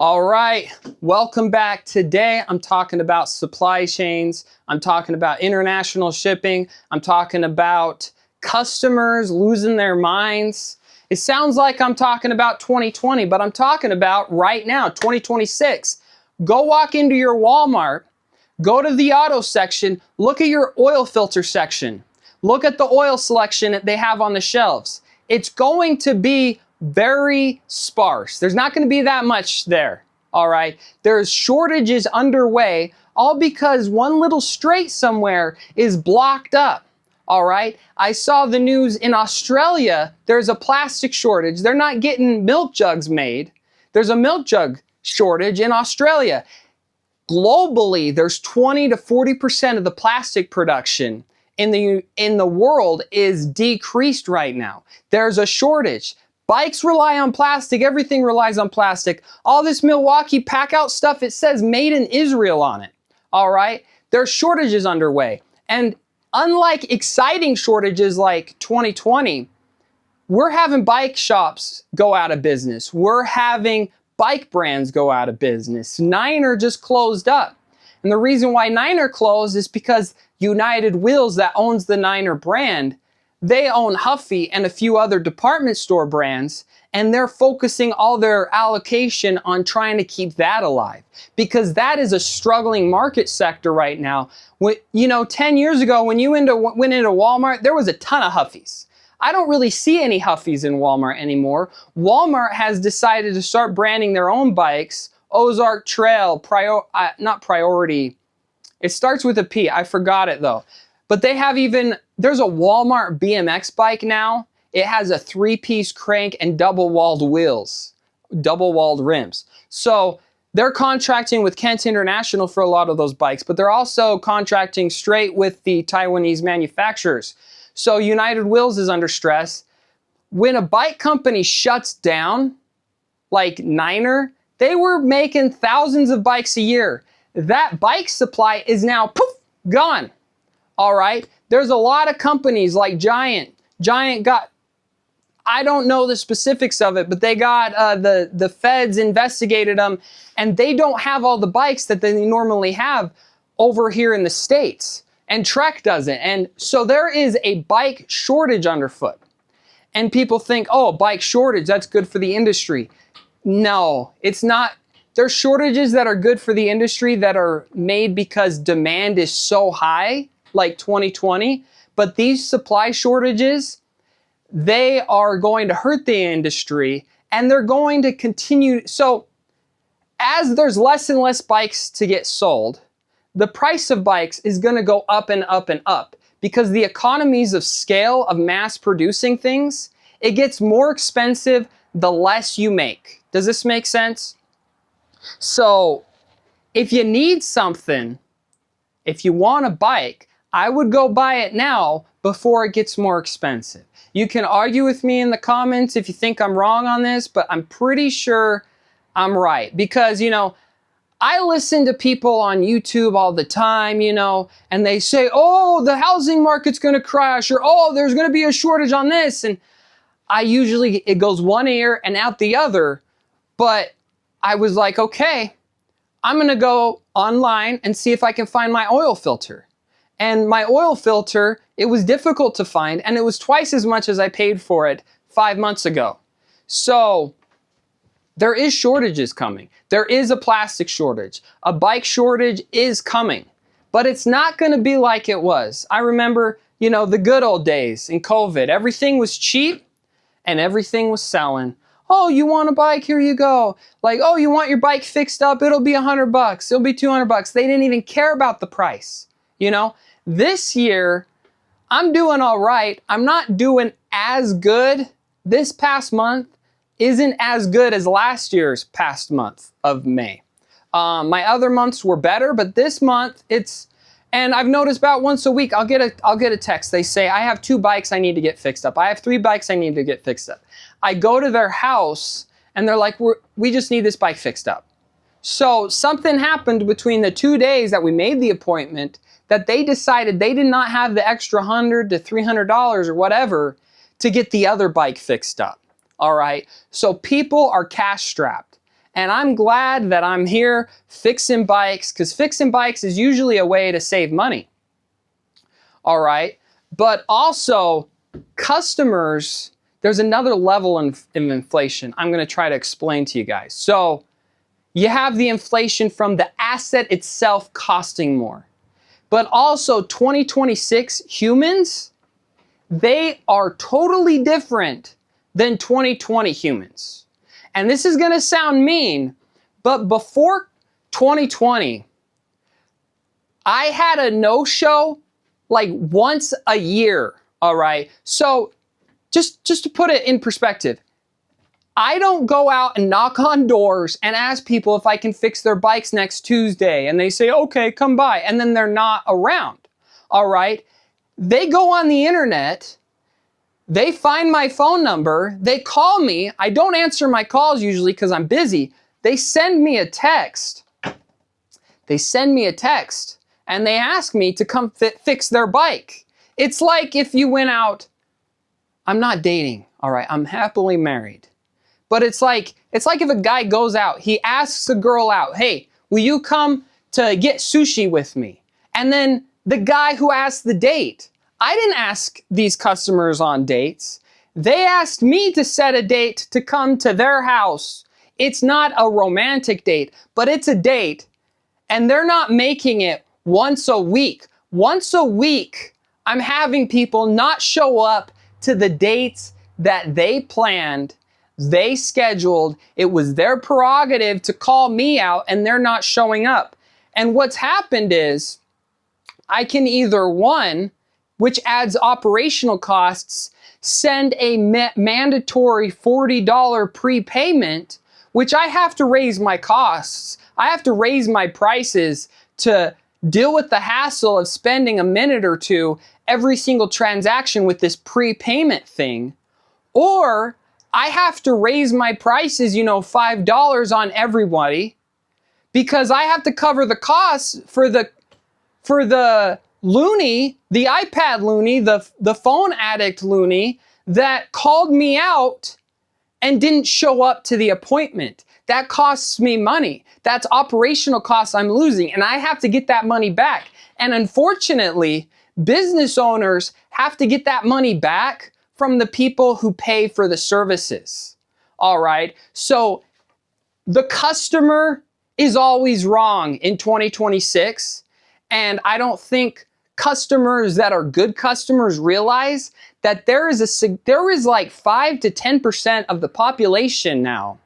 All right, welcome back. Today I'm talking about supply chains. I'm talking about international shipping. I'm talking about customers losing their minds. It sounds like I'm talking about 2020, but I'm talking about right now, 2026. Go walk into your Walmart, go to the auto section, look at your oil filter section. Look at the oil selection that they have on the shelves. It's going to be very sparse. There's not going to be that much there. All right. There's shortages underway, all because one little strait somewhere is blocked up. All right. I saw the news in Australia. There's a plastic shortage. They're not getting milk jugs made. There's a milk jug shortage in Australia. Globally, there's 20 to 40% of the plastic production in the world is decreased right now. There's a shortage. Bikes rely on plastic. Everything relies on plastic. All this Milwaukee pack-out stuff, it says made in Israel on it. All right? There's shortages underway. And unlike exciting shortages like 2020, we're having bike shops go out of business. We're having bike brands go out of business. Niner just closed up. And the reason why Niner closed is because United Wheels, that owns the Niner brand, they own Huffy and a few other department store brands, and they're focusing all their allocation on trying to keep that alive because that is a struggling market sector right now. 10 years ago, when you went into Walmart, there was a ton of Huffies. I don't really see any Huffies in Walmart anymore. Walmart has decided to start branding their own bikes. Ozark Trail, not Priority. It starts with a P. I forgot it though. But they have there's a Walmart BMX bike now. It has a 3-piece crank and double-walled wheels, double-walled rims. So they're contracting with Kent International for a lot of those bikes, but they're also contracting straight with the Taiwanese manufacturers. So United Wheels is under stress. When a bike company shuts down, like Niner, they were making thousands of bikes a year. That bike supply is now poof, gone. All right. There's a lot of companies like Giant. Giant got, I don't know the specifics of it, but they got the feds investigated them, and they don't have all the bikes that they normally have over here in the States. And Trek doesn't. And so there is a bike shortage underfoot. And people think, oh, bike shortage, that's good for the industry. No, it's not. There's shortages that are good for the industry that are made because demand is so high, like 2020. But these supply shortages, they are going to hurt the industry, and they're going to continue. So as there's less and less bikes to get sold, the price of bikes is going to go up and up and up because the economies of scale of mass producing things, it gets more expensive the less you make. Does this make sense? So if you need something, if you want a bike, I would go buy it now before it gets more expensive. You can argue with me in the comments if you think I'm wrong on this, but I'm pretty sure I'm right because, I listen to people on YouTube all the time, and they say, oh, the housing market's going to crash, or, oh, there's going to be a shortage on this. And it goes one ear and out the other. But I was like, okay, I'm going to go online and see if I can find my oil filter. And my oil filter, it was difficult to find, and it was twice as much as I paid for it 5 months ago. So there is shortages coming. There is a plastic shortage. A bike shortage is coming, but it's not going to be like it was. I remember, the good old days in COVID. Everything was cheap and everything was selling. Oh, you want a bike? Here you go. Like, oh, you want your bike fixed up? It'll be $100. It'll be $200. They didn't even care about the price. This year, I'm doing all right. I'm not doing as good. This past month isn't as good as last year's past month of May. My other months were better, but this month and I've noticed about once a week, I'll get a text. They say, I have 2 bikes I need to get fixed up. I have 3 bikes I need to get fixed up. I go to their house and they're like, we just need this bike fixed up. So something happened between the 2 days that we made the appointment that they decided they did not have the extra $100 to $300 or whatever to get the other bike fixed up. All right. So people are cash strapped. And I'm glad that I'm here fixing bikes, because fixing bikes is usually a way to save money. All right. But also, customers, there's another level of inflation I'm going to try to explain to you guys. So you have the inflation from the asset itself costing more. But also 2026 humans, they are totally different than 2020 humans. And this is going to sound mean, but before 2020, I had a no-show like once a year, all right? So just to put it in perspective, I don't go out and knock on doors and ask people if I can fix their bikes next Tuesday. And they say, okay, come by. And then they're not around, all right? They go on the internet, they find my phone number, they call me. I don't answer my calls usually because I'm busy. They send me a text. And they ask me to come fix their bike. It's like if you went out, I'm not dating, all right? I'm happily married. But it's like if a guy goes out, he asks a girl out, hey, will you come to get sushi with me? And then the guy who asked the date, I didn't ask these customers on dates. They asked me to set a date to come to their house. It's not a romantic date, but it's a date. And they're not making it once a week. Once a week, I'm having people not show up to the dates that they planned, they scheduled. It was their prerogative to call me out, and they're not showing up. And what's happened is I can either, one, which adds operational costs, send a mandatory $40 prepayment, which I have to raise my costs. I have to raise my prices to deal with the hassle of spending a minute or two every single transaction with this prepayment thing. Or I have to raise my prices, $5 on everybody, because I have to cover the costs for the loony, the iPad loony, the phone addict loony that called me out and didn't show up to the appointment. That costs me money. That's operational costs I'm losing, and I have to get that money back. And unfortunately, business owners have to get that money back from the people who pay for the services. All right. So the customer is always wrong in 2026. And I don't think customers that are good customers realize that there is like 5 to 10% of the population now.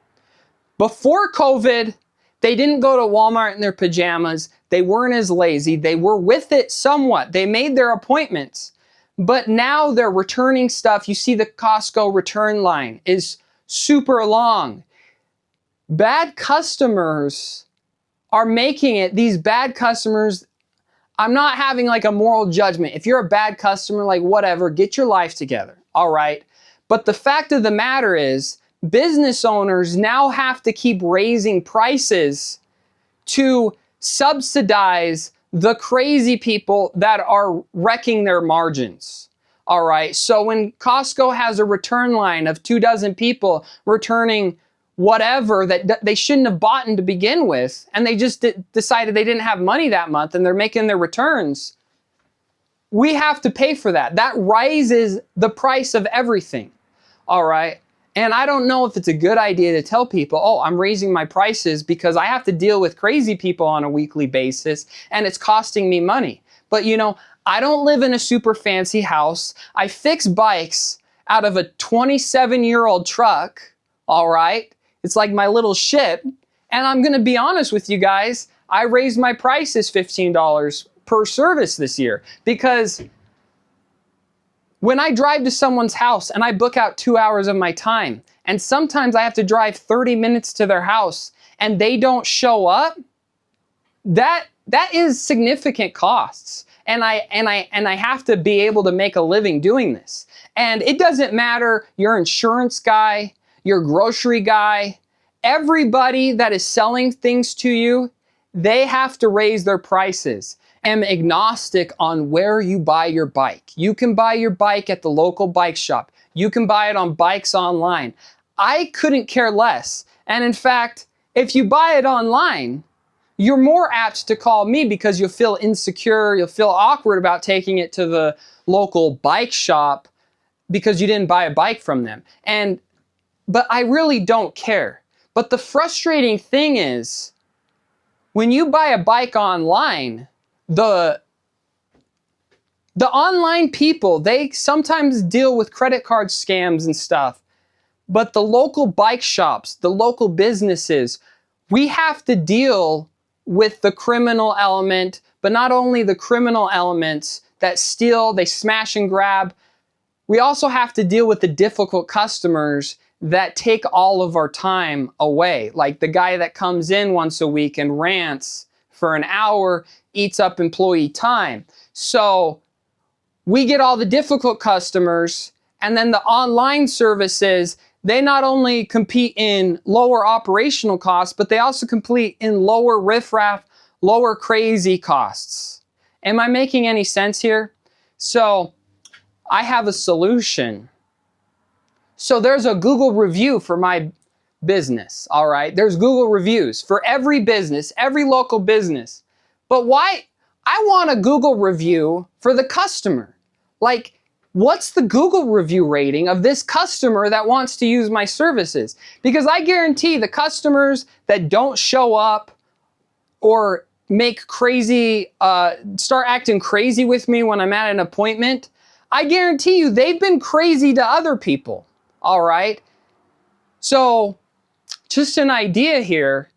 Before COVID, they didn't go to Walmart in their pajamas. They weren't as lazy. They were with it somewhat. They made their appointments. But now they're returning stuff. You see the Costco return line is super long. Bad customers are making it, these bad customers, I'm not having like a moral judgment. If you're a bad customer, like whatever, get your life together, all right? But the fact of the matter is, business owners now have to keep raising prices to subsidize the crazy people that are wrecking their margins. All right. So when Costco has a return line of 24 people returning whatever that they shouldn't have bought to begin with, and they just decided they didn't have money that month and they're making their returns, we have to pay for that. That raises the price of everything. All right. And I don't know if it's a good idea to tell people, oh, I'm raising my prices because I have to deal with crazy people on a weekly basis and it's costing me money. But I don't live in a super fancy house. I fix bikes out of a 27-year-old truck, all right? It's like my little ship. And I'm going to be honest with you guys, I raised my prices $15 per service this year because when I drive to someone's house and I book out 2 hours of my time, and sometimes I have to drive 30 minutes to their house and they don't show up, that is significant costs. And I have to be able to make a living doing this. And it doesn't matter your insurance guy, your grocery guy, everybody that is selling things to you, they have to raise their prices. Am agnostic on where you buy your bike. You can buy your bike at the local bike shop. You can buy it on Bikes Online. I couldn't care less. And in fact, If you buy it online, you're more apt to call me because you'll feel insecure, you'll feel awkward about taking it to the local bike shop because you didn't buy a bike from them. But I really don't care. But the frustrating thing is, when you buy a bike online, the online people, they sometimes deal with credit card scams and stuff. But the local bike shops, the local businesses, we have to deal with the criminal element, but not only the criminal elements that steal, they smash and grab. We also have to deal with the difficult customers that take all of our time away. Like the guy that comes in once a week and rants for an hour, eats up employee time. So we get all the difficult customers, and then the online services, they not only compete in lower operational costs, but they also compete in lower riffraff, lower crazy costs. Am I making any sense here? So I have a solution. So there's a Google review for my business, all right? There's Google reviews for every business, every local business. But why? I want a Google review for the customer. Like, what's the Google review rating of this customer that wants to use my services? Because I guarantee the customers that don't show up or make crazy, start acting crazy with me when I'm at an appointment, I guarantee you they've been crazy to other people, all right? So just an idea here,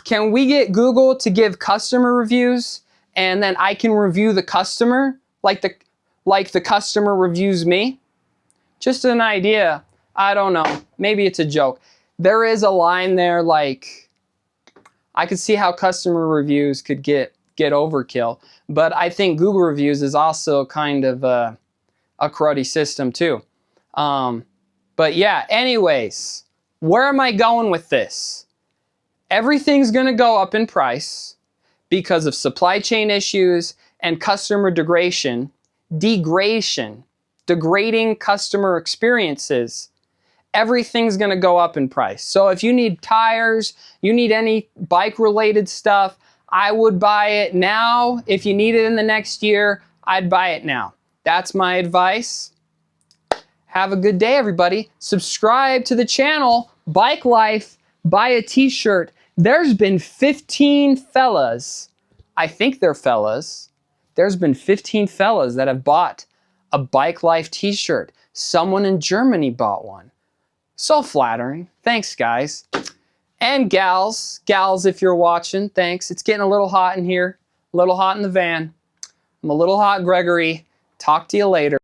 can we get Google to give customer reviews and then I can review the customer like the customer reviews me? Just an idea. I don't know. Maybe it's a joke. There is a line there, like, I could see how customer reviews could get overkill, but I think Google reviews is also kind of a cruddy system too. But yeah, anyways, where am I going with this? Everything's gonna go up in price because of supply chain issues and customer degrading customer experiences. Everything's gonna go up in price. So if you need tires, you need any bike related stuff, I would buy it now. If you need it in the next year, I'd buy it now. That's my advice. Have a good day, everybody. Subscribe to the channel, Bike Life, buy a t-shirt. There's been 15 fellas, I think they're fellas, there's been 15 fellas that have bought a Bike Life t-shirt. Someone in Germany bought one. So flattering. Thanks, guys. And gals if you're watching, thanks. It's getting a little hot in here, a little hot in the van. I'm a little hot, Gregory. Talk to you later.